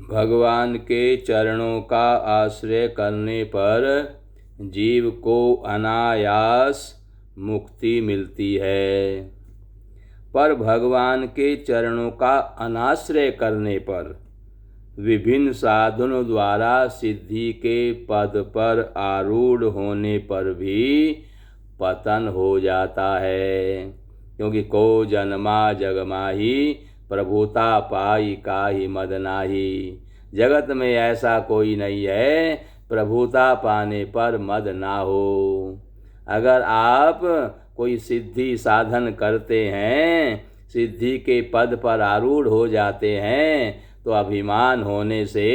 भगवान के चरणों का आश्रय करने पर जीव को अनायास मुक्ति मिलती है, पर भगवान के चरणों का अनाश्रय करने पर विभिन्न साधनों द्वारा सिद्धि के पद पर आरूढ़ होने पर भी पतन हो जाता है। क्योंकि को जन्मा जग माही, प्रभुता पाई काहि मद नाही। जगत में ऐसा कोई नहीं है प्रभुता पाने पर मद ना हो। अगर आप कोई सिद्धि साधन करते हैं, सिद्धि के पद पर आरूढ़ हो जाते हैं, तो अभिमान होने से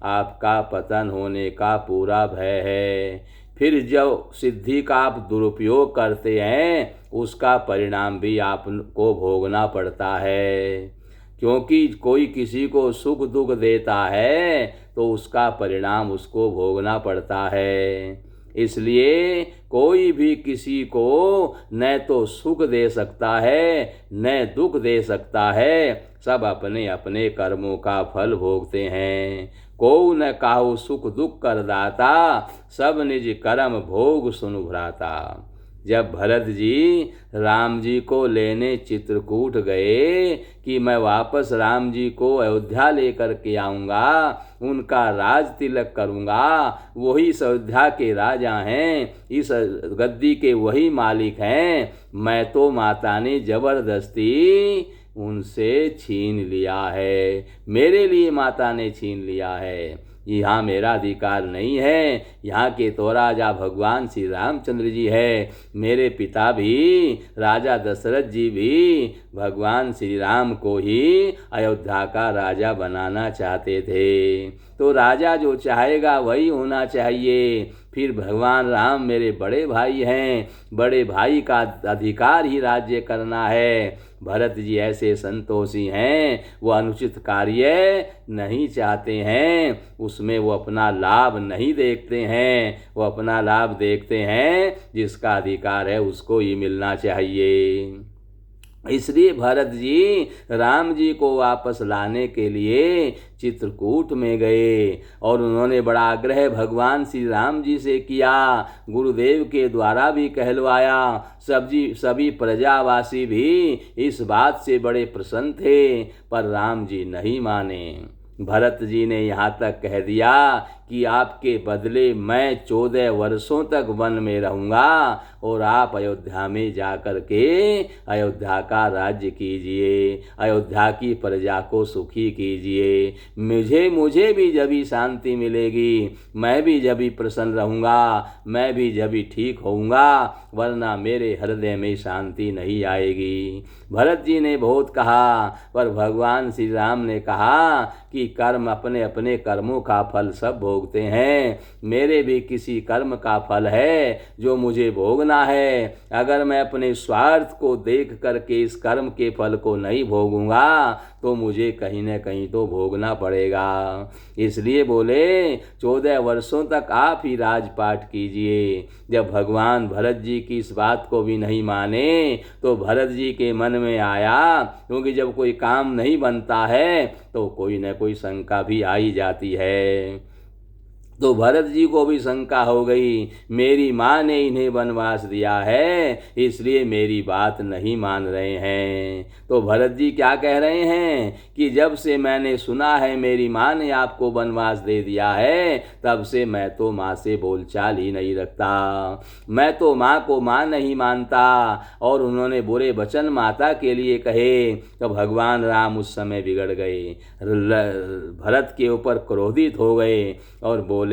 आपका पतन होने का पूरा भय है। फिर जब सिद्धि का आप दुरुपयोग करते हैं, उसका परिणाम भी आपको भोगना पड़ता है। क्योंकि कोई किसी को सुख दुख देता है तो उसका परिणाम उसको भोगना पड़ता है। इसलिए कोई भी किसी को न तो सुख दे सकता है न दुख दे सकता है, सब अपने अपने कर्मों का फल भोगते हैं। को न काहू सुख दुख कर दाता, सब निज कर्म भोग सुनु भ्राता। जब भरत जी राम जी को लेने चित्रकूट गए कि मैं वापस राम जी को अयोध्या लेकर के आऊँगा, उनका राज तिलक करूँगा, वही इस अयोध्या के राजा हैं, इस गद्दी के वही मालिक हैं, मैं तो माता ने जबरदस्ती उनसे छीन लिया है, मेरे लिए माता ने छीन लिया है। यहाँ मेरा अधिकार नहीं है, यहाँ के तो राजा भगवान श्री रामचंद्र जी है। मेरे पिता भी राजा दशरथ जी भी भगवान श्री राम को ही अयोध्या का राजा बनाना चाहते थे। तो राजा जो चाहेगा वही होना चाहिए। फिर भगवान राम मेरे बड़े भाई हैं, बड़े भाई का अधिकार ही राज्य करना है। भरत जी ऐसे संतोषी हैं, वो अनुचित कार्य नहीं चाहते हैं, उसमें वो अपना लाभ नहीं देखते हैं, वो अपना लाभ देखते हैं जिसका अधिकार है उसको ही मिलना चाहिए। इसलिए भरत जी राम जी को वापस लाने के लिए चित्रकूट में गए और उन्होंने बड़ा आग्रह भगवान श्री राम जी से किया, गुरुदेव के द्वारा भी कहलवाया। सभी प्रजावासी भी इस बात से बड़े प्रसन्न थे, पर राम जी नहीं माने। भरत जी ने यहाँ तक कह दिया कि आपके बदले मैं 14 वर्षों तक वन में रहूँगा और आप अयोध्या में जाकर के अयोध्या का राज्य कीजिए, अयोध्या की प्रजा को सुखी कीजिए। मुझे भी जब ही शांति मिलेगी, मैं भी जब ही प्रसन्न रहूँगा, मैं भी जब ही ठीक होऊंगा, वरना मेरे हृदय में शांति नहीं आएगी। भरत जी ने बहुत कहा, पर भगवान श्री राम ने कहा कि कर्म अपने अपने कर्मों का फल सब भोगते हैं, मेरे भी किसी कर्म का फल है जो मुझे भोगना है। अगर मैं अपने स्वार्थ को देख करके इस कर्म के फल को नहीं भोगूंगा तो मुझे कहीं न कहीं तो भोगना पड़ेगा। इसलिए बोले 14 वर्षों तक आप ही राजपाट कीजिए। जब भगवान भरत जी की इस बात को भी नहीं माने तो भरत जी के मन में आया, क्योंकि जब कोई काम नहीं बनता है तो कोई न कोई शंका भी आ ही जाती है। तो भरत जी को भी शंका हो गई, मेरी माँ ने इन्हें वनवास दिया है, इसलिए मेरी बात नहीं मान रहे हैं। तो भरत जी क्या कह रहे हैं कि जब से मैंने सुना है मेरी माँ ने आपको वनवास दे दिया है, तब से मैं तो माँ से बोलचाल ही नहीं रखता, मैं तो माँ को माँ नहीं मानता। और उन्होंने बुरे वचन माता के लिए कहे तो भगवान राम उस समय बिगड़ गए, भरत के ऊपर क्रोधित हो गए और बोले,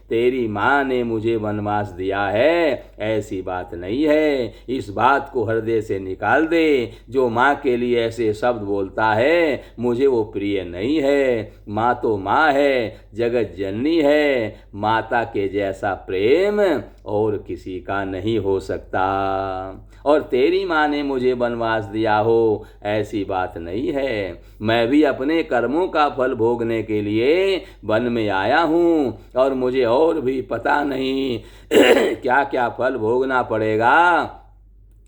तेरी माँ ने मुझे वनवास दिया है, ऐसी बात नहीं है, इस बात को हृदय से निकाल दे। जो माँ के लिए ऐसे शब्द बोलता है मुझे वो प्रिय नहीं है। माँ तो माँ है, जगत जननी है, माता के जैसा प्रेम और किसी का नहीं हो सकता। और तेरी माँ ने मुझे वनवास दिया हो, ऐसी बात नहीं है। मैं भी अपने कर्मों का फल भोगने के लिए वन में आया हूँ और मुझे और भी पता नहीं क्या क्या फल भोगना पड़ेगा।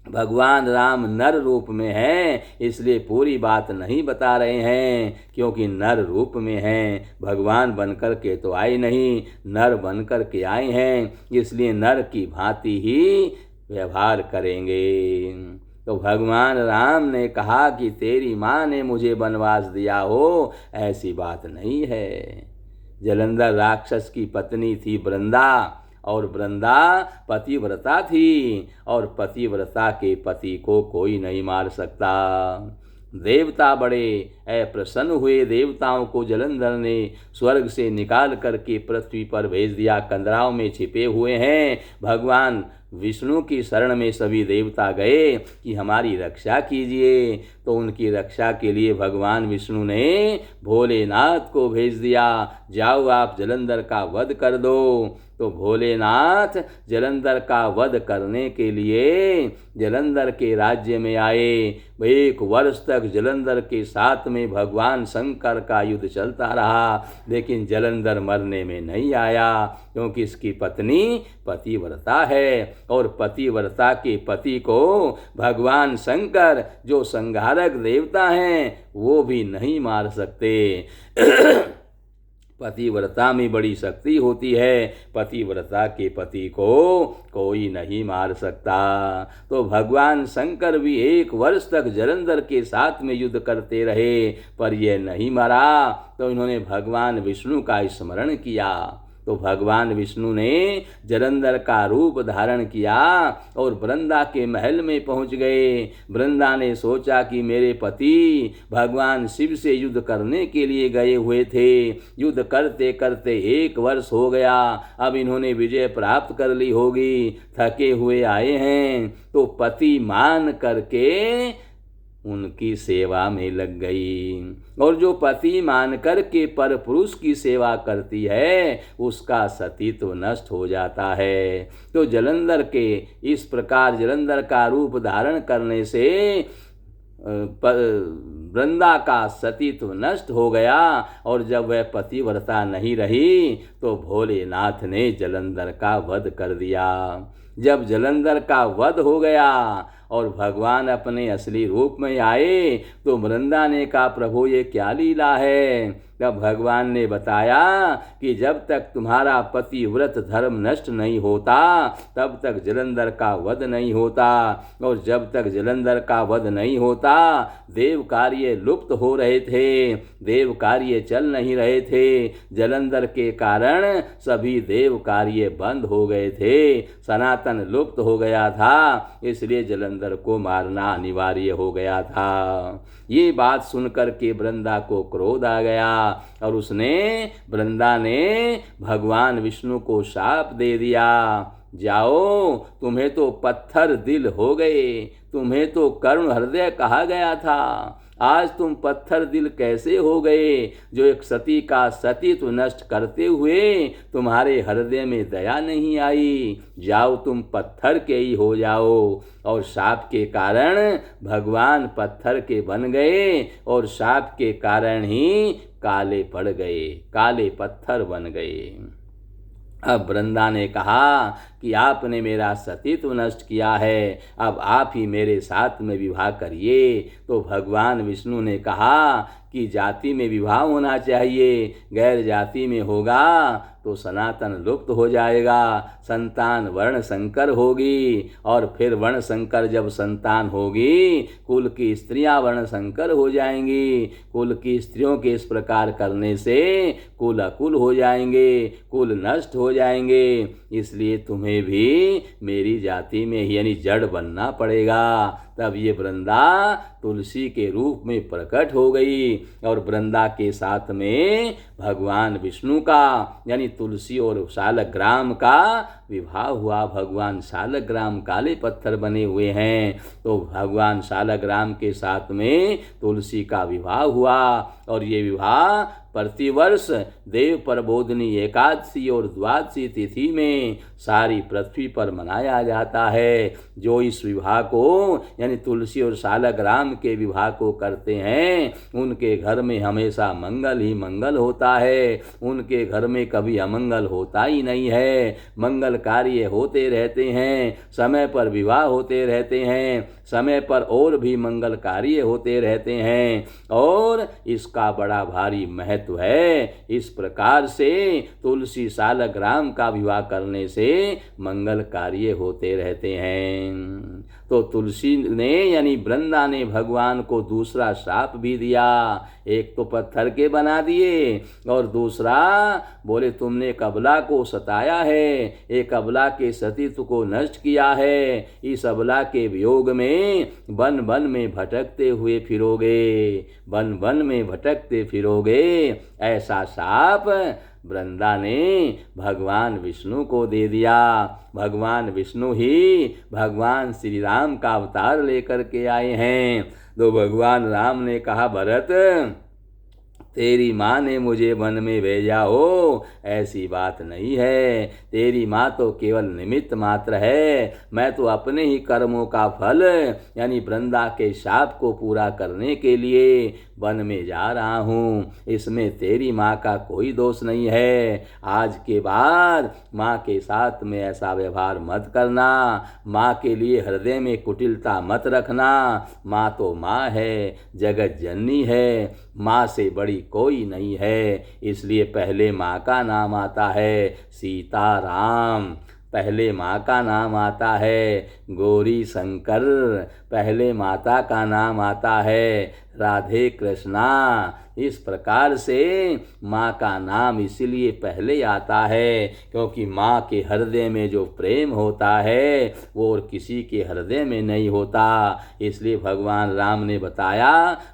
भगवान राम नर रूप में हैं, इसलिए पूरी बात नहीं बता रहे हैं, क्योंकि नर रूप में हैं, भगवान बनकर के तो आए नहीं, नर बनकर के आए हैं, इसलिए नर की भांति ही व्यवहार करेंगे। तो भगवान राम ने कहा कि तेरी माँ ने मुझे वनवास दिया हो, ऐसी बात नहीं है। जलंधर राक्षस की पत्नी थी वृंदा, और वृंदा पतिव्रता थी, और पतिव्रता के पति को कोई नहीं मार सकता। देवता बड़े अप्रसन्न हुए, देवताओं को जलंधर ने स्वर्ग से निकाल करके पृथ्वी पर भेज दिया, कंदराओं में छिपे हुए हैं। भगवान विष्णु की शरण में सभी देवता गए कि हमारी रक्षा कीजिए, तो उनकी रक्षा के लिए भगवान विष्णु ने भोलेनाथ को भेज दिया, जाओ आप जलंधर का वध कर दो। तो भोलेनाथ जलंधर का वध करने के लिए जलंधर के राज्य में आए। 1 वर्ष तक जलंधर के साथ में भगवान शंकर का युद्ध चलता रहा, लेकिन जलंधर मरने में नहीं आया, क्योंकि इसकी पत्नी पतिव्रता है, और पतिव्रता के पति को भगवान शंकर जो संहारक देवता हैं वो भी नहीं मार सकते। पतिव्रता में बड़ी शक्ति होती है, पतिव्रता के पति को कोई नहीं मार सकता। तो भगवान शंकर भी 1 वर्ष तक जलंधर के साथ में युद्ध करते रहे, पर यह नहीं मरा। तो इन्होंने भगवान विष्णु का स्मरण किया, तो भगवान विष्णु ने जलंधर का रूप धारण किया और वृंदा के महल में पहुंच गए। वृंदा ने सोचा कि मेरे पति भगवान शिव से युद्ध करने के लिए गए हुए थे, युद्ध करते करते 1 वर्ष हो गया, अब इन्होंने विजय प्राप्त कर ली होगी, थके हुए आए हैं। तो पति मान करके उनकी सेवा में लग गई, और जो पति मानकर के पर पुरुष की सेवा करती है उसका सतीत्व नष्ट हो जाता है। तो जलंधर के इस प्रकार जलंधर का रूप धारण करने से वृंदा का सतीत्व नष्ट हो गया, और जब वह पतिव्रता नहीं रही तो भोलेनाथ ने जलंधर का वध कर दिया। जब जलंधर का वध हो गया और भगवान अपने असली रूप में आए, तो वृंदा ने कहा प्रभु ये क्या लीला है। तब भगवान ने बताया कि जब तक तुम्हारा पतिव्रत धर्म नष्ट नहीं होता तब तक जलंधर का वध नहीं होता, और जब तक जलंधर का वध नहीं होता देव कार्य लुप्त हो रहे थे, देव कार्य चल नहीं रहे थे। जलंधर के कारण सभी देव कार्य बंद हो गए थे, सनातन लुप्त हो गया था, इसलिए जलंधर को मारना अनिवार्य हो गया था। ये बात सुनकर के वृंदा को क्रोध आ गया, और वृंदा ने भगवान विष्णु को शाप दे दिया, जाओ तुम्हें तो पत्थर दिल हो गए, तुम्हें तो करुण हृदय कहा गया था, आज तुम पत्थर दिल कैसे हो गए, जो एक सती का सतीत्व नष्ट करते हुए तुम्हारे हृदय में दया नहीं आई, जाओ तुम पत्थर के ही हो जाओ। और शाप के कारण भगवान पत्थर के बन गए, और शाप के कारण ही काले पड़ गए, काले पत्थर बन गए। अब वृंदा ने कहा कि आपने मेरा सतीत्व नष्ट किया है, अब आप ही मेरे साथ में विवाह करिए। तो भगवान विष्णु ने कहा कि जाति में विवाह होना चाहिए, गैर जाति में होगा तो सनातन लुप्त हो जाएगा, संतान वर्ण संकर होगी, और फिर वर्ण संकर जब संतान होगी कुल की स्त्रियां वर्ण संकर हो जाएंगी, कुल की स्त्रियों के इस प्रकार करने से कुल अकुल हो जाएंगे, कुल नष्ट हो जाएंगे, इसलिए तुम्हें भी मेरी जाति में यानी जड़ बनना पड़ेगा। तब ये वृंदा तुलसी के रूप में प्रकट हो गई, और वृंदा के साथ में भगवान विष्णु का यानी तुलसी और शालग्राम का विवाह हुआ। भगवान शालग्राम काले पत्थर बने हुए हैं, तो भगवान शालग्राम के साथ में तुलसी का विवाह हुआ, और ये विवाह प्रतिवर्ष देव प्रबोधनी एकादशी और द्वादशी तिथि में सारी पृथ्वी पर मनाया जाता है। जो इस विवाह को यानी तुलसी और सालग्राम के विवाह को करते हैं उनके घर में हमेशा मंगल ही मंगल होता है, उनके घर में कभी अमंगल होता ही नहीं है। मंगल कार्य होते रहते हैं, समय पर विवाह होते रहते हैं, समय पर और भी मंगल कार्य होते रहते हैं और इसका बड़ा भारी महत्व है। इस प्रकार से तुलसी सालग्राम का विवाह करने से मंगल कार्य होते रहते हैं। तो तुलसी ने यानी वृंदा ने भगवान को दूसरा श्राप भी दिया। एक तो पत्थर के बना दिए और दूसरा बोले तुमने कबला को सताया है, एक अबला के सतीत्व को नष्ट किया है, इस अबला के वियोग में वन वन में भटकते हुए फिरोगे, वन वन में भटकते फिरोगे। ऐसा शाप वृंदा ने भगवान विष्णु को दे दिया। भगवान विष्णु ही भगवान श्री राम का अवतार लेकर के आए हैं। तो भगवान राम ने कहा भरत तेरी माँ ने मुझे वन में भेजा हो, ऐसी बात नहीं है। तेरी माँ तो केवल निमित्त मात्र है। मैं तो अपने ही कर्मों का फल यानी वृंदा के शाप को पूरा करने के लिए वन में जा रहा हूँ। इसमें तेरी माँ का कोई दोष नहीं है। आज के बाद माँ के साथ में ऐसा व्यवहार मत करना। माँ के लिए हृदय में कुटिलता मत रखना। माँ तो माँ है, जगत जननी है, माँ से बड़ी कोई नहीं है। इसलिए पहले माँ का नाम आता है सीताराम, पहले माँ का नाम आता है गौरी शंकर, पहले माता का नाम आता है राधे कृष्णा। इस प्रकार से माँ का नाम इसीलिए पहले आता है क्योंकि माँ के हृदय में जो प्रेम होता है वो और किसी के हृदय में नहीं होता। इसलिए भगवान राम ने बताया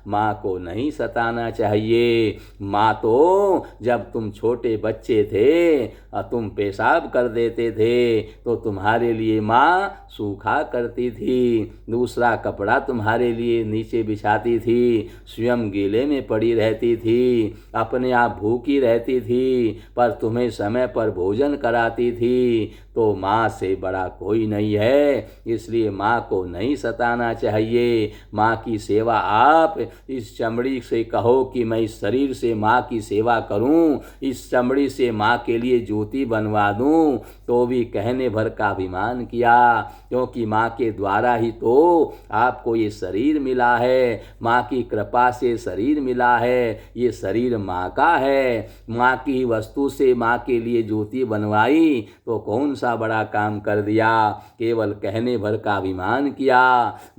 माँ को नहीं सताना चाहिए। माँ तो जब तुम छोटे बच्चे थे और तुम पेशाब कर देते थे तो तुम्हारे लिए माँ सूखा करती थी, दूसरा कपड़ा तुम्हारे लिए नीचे बिछाती थी, स्वयं गीले में पड़ी रहती थी, अपने आप भूखी रहती थी, पर तुम्हें समय पर भोजन कराती थी। तो माँ से बड़ा कोई नहीं है, इसलिए माँ को नहीं सताना चाहिए। माँ की सेवा आप इस चमड़ी से कहो कि मैं इस शरीर से माँ की सेवा करूं, इस चमड़ी से माँ के लिए जूती बनवा दूं, तो भी कहने भर का अभिमान किया, क्योंकि माँ के द्वारा ही तो आपको ये शरीर मिला है, माँ की कृपा से शरीर मिला है, ये शरीर माँ का है। माँ की वस्तु से माँ के लिए जूती बनवाई तो कौन सा बड़ा काम कर दिया, केवल कहने भर का अभिमान किया।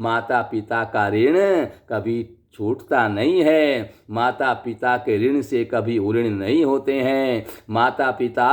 माता पिता का ऋण कभी छूटता नहीं है, माता पिता के ऋण से कभी उऋण नहीं होते हैं। माता पिता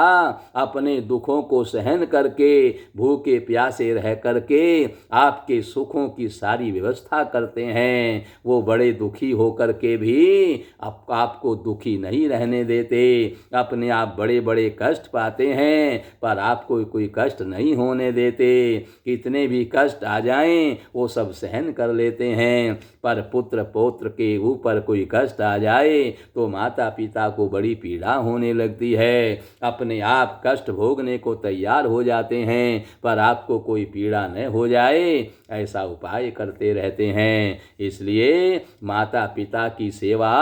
अपने दुखों को सहन करके भूखे प्यासे रह करके आपके सुखों की सारी व्यवस्था करते हैं। वो बड़े दुखी होकर के भी आपको दुखी नहीं रहने देते, अपने आप बड़े बड़े कष्ट पाते हैं पर आपको कोई कष्ट नहीं होने देते। कितने भी कष्ट आ जाएं वो सब सहन कर लेते हैं, पर पुत्र पौत्र के ऊपर कोई कष्ट आ जाए तो माता पिता को बड़ी पीड़ा होने लगती है। अपने आप कष्ट भोगने को तैयार हो जाते हैं पर आपको कोई पीड़ा न हो जाए ऐसा उपाय करते रहते हैं। इसलिए माता पिता की सेवा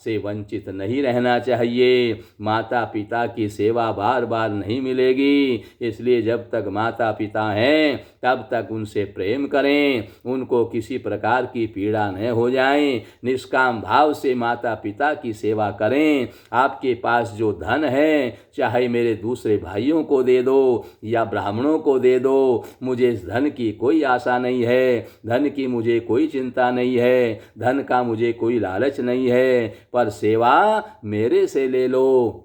से वंचित नहीं रहना चाहिए। माता पिता की सेवा बार बार नहीं मिलेगी, इसलिए जब तक माता पिता हैं तब तक उनसे प्रेम करें, उनको किसी प्रकार की पीड़ा न हो जाए। निष्काम भाव से माता पिता की सेवा करें। आपके पास जो धन है चाहे मेरे दूसरे भाइयों को दे दो या ब्राह्मणों को दे दो, मुझे इस धन की कोई आशा नहीं है, धन की मुझे कोई चिंता नहीं है, धन का मुझे कोई लालच नहीं है, पर सेवा मेरे से ले लो,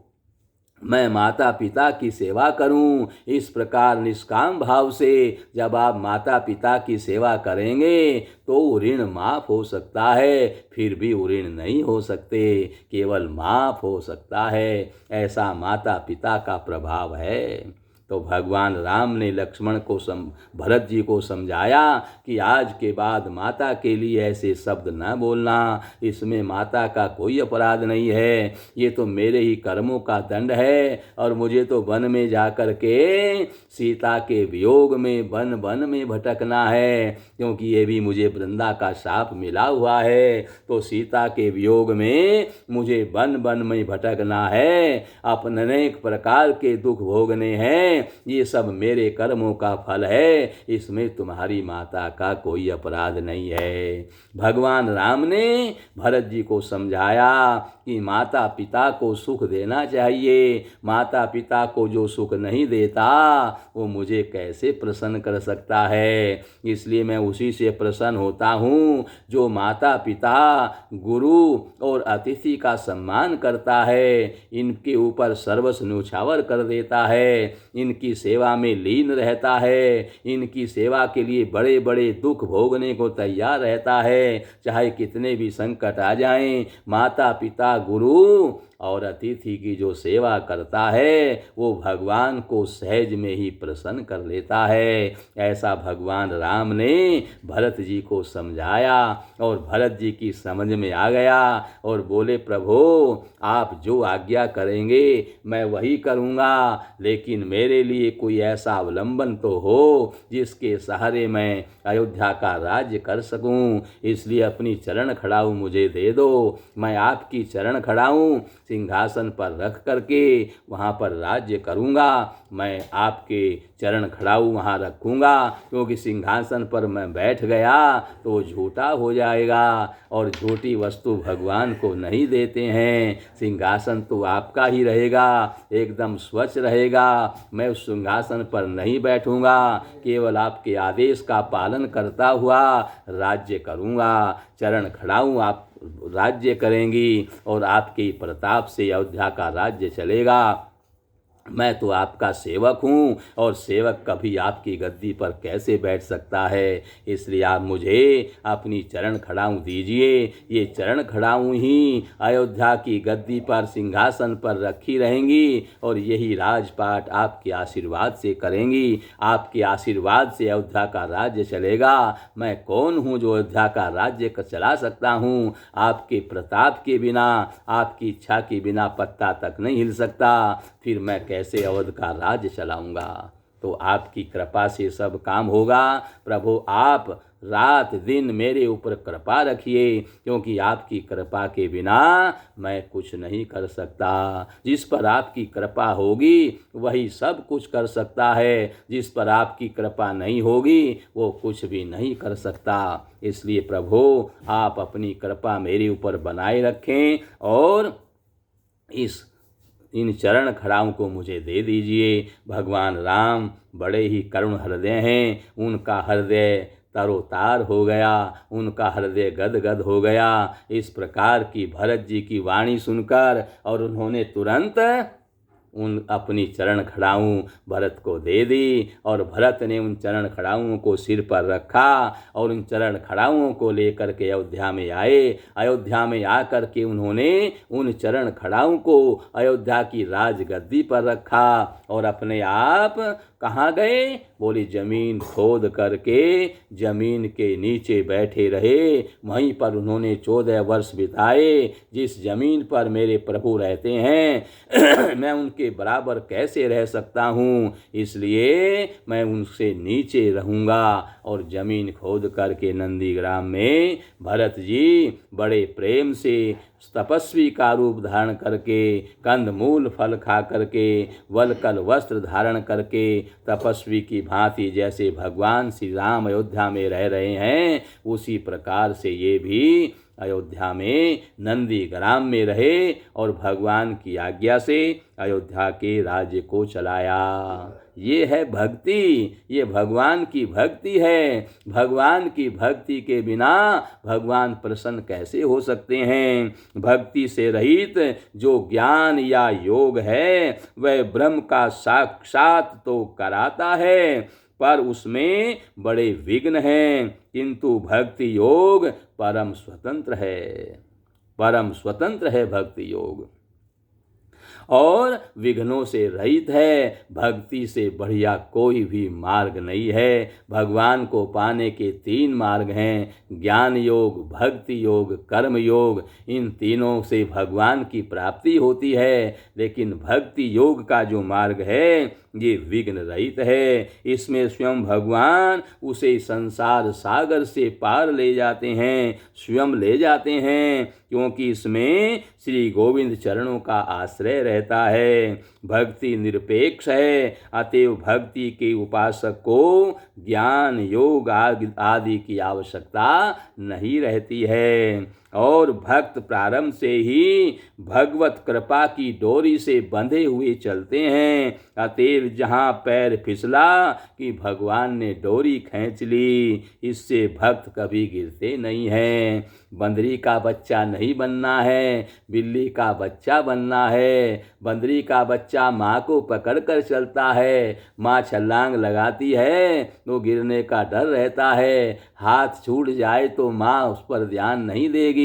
मैं माता पिता की सेवा करूं। इस प्रकार निष्काम भाव से जब आप माता पिता की सेवा करेंगे तो ऋण माफ हो सकता है, फिर भी ऋण नहीं हो सकते, केवल माफ हो सकता है। ऐसा माता पिता का प्रभाव है। तो भगवान राम ने लक्ष्मण को भरत जी को समझाया कि आज के बाद माता के लिए ऐसे शब्द न बोलना, इसमें माता का कोई अपराध नहीं है, ये तो मेरे ही कर्मों का दंड है और मुझे तो वन में जाकर के सीता के वियोग में वन वन में भटकना है, क्योंकि ये भी मुझे वृंदा का शाप मिला हुआ है। तो सीता के वियोग में मुझे वन वन में भटकना है, अपने अनेक प्रकार के दुख भोगने हैं, ये सब मेरे कर्मों का फल है, इसमें तुम्हारी माता का कोई अपराध नहीं है। भगवान राम ने भरत जी को समझाया कि माता पिता को सुख देना चाहिए, माता पिता को जो सुख नहीं देता वो मुझे कैसे प्रसन्न कर सकता है, इसलिए मैं उसी से प्रसन्न होता हूँ जो माता पिता गुरु और अतिथि का सम्मान करता है, इनके ऊपर सर्वस्व न्यौछावर कर देता है, इनकी सेवा में लीन रहता है, इनकी सेवा के लिए बड़े बड़े दुख भोगने को तैयार रहता है, चाहे कितने भी संकट आ जाएं। माता पिता गुरु और अतिथि की जो सेवा करता है वो भगवान को सहज में ही प्रसन्न कर लेता है। ऐसा भगवान राम ने भरत जी को समझाया और भरत जी की समझ में आ गया और बोले, प्रभु आप जो आज्ञा करेंगे मैं वही करूँगा, लेकिन मेरे लिए कोई ऐसा अवलंबन तो हो जिसके सहारे मैं अयोध्या का राज्य कर सकूं, इसलिए अपनी चरण खड़ाऊ मुझे दे दो, मैं आपकी चरण खड़ाऊं सिंहासन पर रख करके वहाँ पर राज्य करूँगा, मैं आपके चरण खड़ाऊ वहाँ रखूँगा, क्योंकि सिंहासन पर मैं बैठ गया तो झूठा हो जाएगा और झूठी वस्तु भगवान को नहीं देते हैं। सिंहासन तो आपका ही रहेगा, एकदम स्वच्छ रहेगा, मैं उस सिंहासन पर नहीं बैठूँगा, केवल आपके आदेश का पालन करता हुआ राज्य करूँगा। चरण खड़ाऊँ आप राज्य करेंगी और आपके प्रताप से अयोध्या का राज्य चलेगा। मैं तो आपका सेवक हूँ और सेवक कभी आपकी गद्दी पर कैसे बैठ सकता है, इसलिए आप मुझे अपनी चरण खड़ाऊँ दीजिए। ये चरण खड़ाऊँ ही अयोध्या की गद्दी पर सिंहासन पर रखी रहेंगी और यही राजपाट आपके आशीर्वाद से करेंगी, आपके आशीर्वाद से अयोध्या का राज्य चलेगा। मैं कौन हूँ जो अयोध्या का राज्य चला सकता हूँ, आपके प्रताप के बिना, आपकी इच्छा के बिना पत्ता तक नहीं हिल सकता, फिर मैं कैसे अवध का राज्य चलाऊंगा। तो आपकी कृपा से सब काम होगा। प्रभु आप रात दिन मेरे ऊपर कृपा रखिए, क्योंकि आपकी कृपा के बिना मैं कुछ नहीं कर सकता। जिस पर आपकी कृपा होगी वही सब कुछ कर सकता है, जिस पर आपकी कृपा नहीं होगी वो कुछ भी नहीं कर सकता। इसलिए प्रभु आप अपनी कृपा मेरे ऊपर बनाए रखें और इन चरण खड़ाओं को मुझे दे दीजिए। भगवान राम बड़े ही करुण हृदय हैं, उनका हृदय तरोतार हो गया, उनका हृदय गदगद हो गया। इस प्रकार की भरत जी की वाणी सुनकर और उन्होंने तुरंत उन अपनी चरण खड़ाऊँ भरत को दे दी और भरत ने उन चरण खड़ाऊँ को सिर पर रखा और उन चरण खड़ाऊँ को लेकर के अयोध्या में आए। अयोध्या में आकर के उन्होंने उन चरण खड़ाऊँ को अयोध्या की राजगद्दी पर रखा और अपने आप कहाँ गए? बोली जमीन खोद करके जमीन के नीचे बैठे रहे। वहीं पर उन्होंने 14 वर्ष बिताए। जिस जमीन पर मेरे प्रभु रहते हैं मैं उनके बराबर कैसे रह सकता हूँ, इसलिए मैं उनसे नीचे रहूँगा। और जमीन खोद करके नंदीग्राम में भरत जी बड़े प्रेम से तपस्वी का रूप धारण करके, कंदमूल फल खा करके, वलकल वस्त्र धारण करके तपस्वी की भांति जैसे भगवान श्री राम अयोध्या में रह रहे हैं, उसी प्रकार से ये भी अयोध्या में नंदीग्राम में रहे और भगवान की आज्ञा से अयोध्या के राज्य को चलाया। ये है भक्ति, ये भगवान की भक्ति है। भगवान की भक्ति के बिना भगवान प्रसन्न कैसे हो सकते हैं? भक्ति से रहित जो ज्ञान या योग है वह ब्रह्म का साक्षात तो कराता है, पर उसमें बड़े विघ्न हैं। किंतु भक्ति योग परम स्वतंत्र है, परम स्वतंत्र है भक्ति योग। और विघ्नों से रहित है। भक्ति से बढ़िया कोई भी मार्ग नहीं है। भगवान को पाने के 3 मार्ग हैं, ज्ञान योग, भक्ति योग, कर्म योग। इन तीनों से भगवान की प्राप्ति होती है, लेकिन भक्ति योग का जो मार्ग है ये विघ्न रहित है। इसमें स्वयं भगवान उसे संसार सागर से पार ले जाते हैं, स्वयं ले जाते हैं, क्योंकि इसमें श्री गोविंद चरणों का आश्रय रहता है। भक्ति निरपेक्ष है, अतएव भक्ति के उपासक को ज्ञान योग आदि की आवश्यकता नहीं रहती है। और भक्त प्रारंभ से ही भगवत कृपा की डोरी से बंधे हुए चलते हैं। अतएव जहाँ पैर फिसला कि भगवान ने डोरी खींच ली, इससे भक्त कभी गिरते नहीं हैं। बंदरी का बच्चा नहीं बनना है, बिल्ली का बच्चा बनना है। बंदरी का बच्चा माँ को पकड़ कर चलता है, माँ छलांग लगाती है तो गिरने का डर रहता है, हाथ छूट जाए तो माँ उस पर ध्यान नहीं देगी।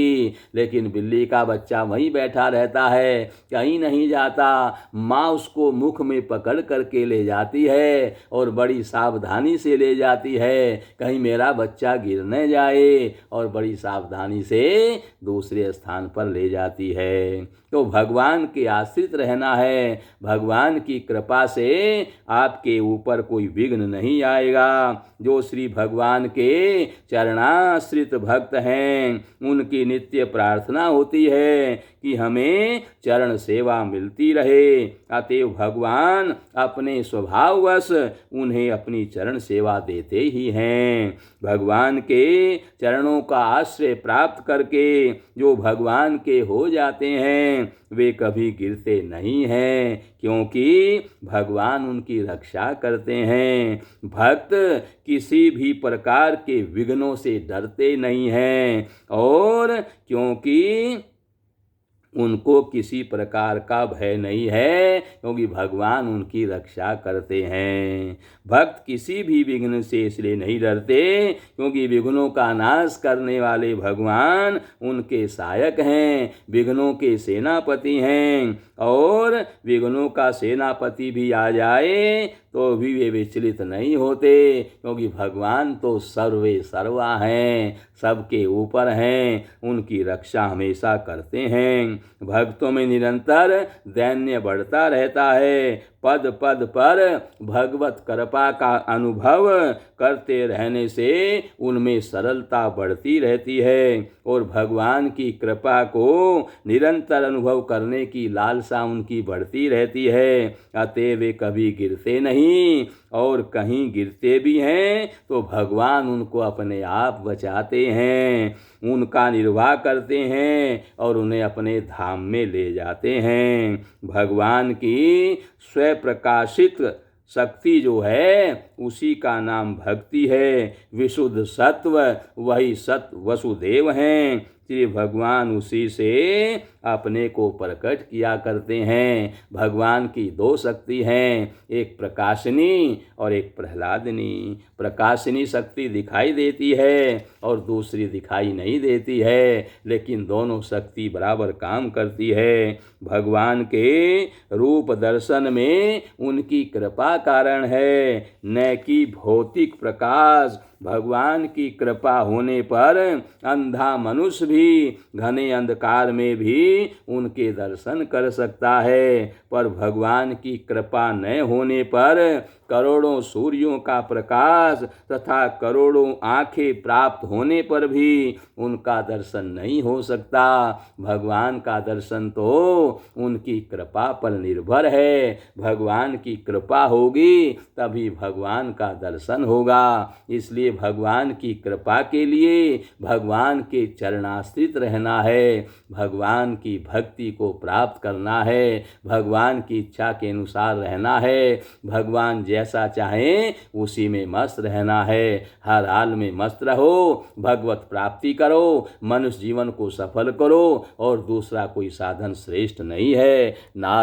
लेकिन बिल्ली का बच्चा वहीं बैठा रहता है, कहीं नहीं जाता। माँ उसको मुख में पकड़ करके ले जाती है और बड़ी सावधानी से ले जाती है, कहीं मेरा बच्चा गिर न जाए, और बड़ी सावधानी से दूसरे स्थान पर ले जाती है। तो भगवान के आश्रित रहना है। भगवान की कृपा से आपके ऊपर कोई विघ्न नहीं आएगा। जो श्री भगवान के चरणाश्रित भक्त हैं, उनकी नित्य प्रार्थना होती है कि हमें चरण सेवा मिलती रहे। अतएव भगवान अपने स्वभाववश उन्हें अपनी चरण सेवा देते ही हैं। भगवान के चरणों का आश्रय प्राप्त करके जो भगवान के हो जाते हैं, वे कभी गिरते नहीं हैं, क्योंकि भगवान उनकी रक्षा करते हैं। भक्त किसी भी प्रकार के विघ्नों से डरते नहीं हैं, और क्योंकि उनको किसी प्रकार का भय नहीं है, क्योंकि भगवान उनकी रक्षा करते हैं। भक्त किसी भी विघ्न से इसलिए नहीं डरते, क्योंकि विघ्नों का नाश करने वाले भगवान उनके सहायक हैं, विघ्नों के सेनापति हैं। और विघ्नों का सेनापति भी आ जाए तो भी वे विचलित नहीं होते, क्योंकि भगवान तो सर्वे सर्वा हैं, सबके ऊपर हैं, उनकी रक्षा हमेशा करते हैं। भक्तों में निरंतर दैन्य बढ़ता रहता है। पद पद पर भगवत कृपा का अनुभव करते रहने से उनमें सरलता बढ़ती रहती है, और भगवान की कृपा को निरंतर अनुभव करने की लालसा उनकी बढ़ती रहती है। अतः वे कभी गिरते नहीं, और कहीं गिरते भी हैं तो भगवान उनको अपने आप बचाते हैं, उनका निर्वाह करते हैं और उन्हें अपने धाम में ले जाते हैं। भगवान की स्वप्रकाशित शक्ति जो है उसी का नाम भक्ति है। विशुद्ध सत्व वही सत्य वसुदेव हैं। श्री भगवान उसी से अपने को प्रकट किया करते हैं। भगवान की 2 शक्ति हैं, एक प्रकाशिनी और एक प्रहलादिनी। प्रकाशिनी शक्ति दिखाई देती है और दूसरी दिखाई नहीं देती है, लेकिन दोनों शक्ति बराबर काम करती है। भगवान के रूप दर्शन में उनकी कृपा कारण है, न कि भौतिक प्रकाश। भगवान की कृपा होने पर अंधा मनुष्य भी घने अंधकार में भी उनके दर्शन कर सकता है, पर भगवान की कृपा न होने पर करोड़ों सूर्यों का प्रकाश तथा करोड़ों आंखें प्राप्त होने पर भी उनका दर्शन नहीं हो सकता। भगवान का दर्शन तो उनकी कृपा पर निर्भर है। भगवान की कृपा होगी तभी भगवान का दर्शन होगा। इसलिए भगवान की कृपा के लिए भगवान के चरणाश्रित रहना है, भगवान की भक्ति को प्राप्त करना है, भगवान की इच्छा के अनुसार रहना है, भगवान जैसा चाहें उसी में मस्त रहना है। हर हाल में मस्त रहो, भगवत प्राप्ति करो, मनुष्य जीवन को सफल करो, और दूसरा कोई साधन श्रेष्ठ नहीं है। नारायण।